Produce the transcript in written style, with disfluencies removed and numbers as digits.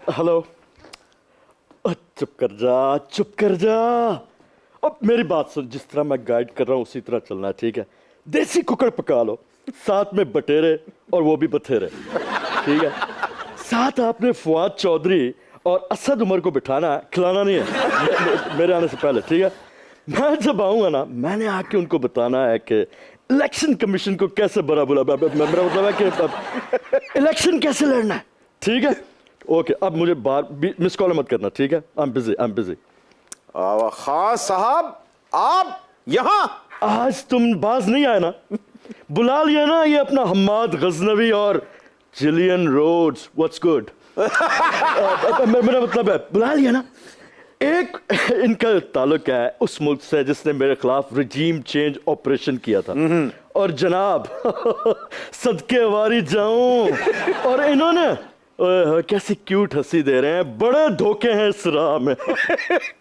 Hello. चुप कर जा। अब मेरी बात सुन, जिस तरह मैं गाइड कर रहा हूँ उसी तरह चलना है, ठीक है? देसी कुकड़ पका लो, साथ में बटेरे और वो भी बथेरे, ठीक है? साथ आपने फुआद चौधरी और असद उमर को बिठाना है, खिलाना नहीं है मेरे आने से पहले, ठीक है? मैं जब आऊँगा ना, मैंने आके उनको बताना है कि इलेक्शन कमीशन को कैसे बुरा बुला, मेरा मतलब है कि इलेक्शन कैसे लड़ना है, ठीक है? ओके, अब मुझे बाहर मिस कॉल मत करना, ठीक है? I am busy. खान साहब, आप यहाँ? आज तुम बाज नहीं आए ना, बुला लिया ना ये अपना हम्माद गजनवी और जिलियन रोड्स, व्हाट्स गुड? मेरा मतलब है बुला लिया ना। एक इनका ताल्लुक है उस मुल्क से जिसने मेरे खिलाफ रिजीम चेंज ऑपरेशन किया था, और जनाब सदके वारी जाऊं, और इन्होंने कैसी क्यूट हंसी दे रहे हैं, बड़े धोखे हैं इस राह में।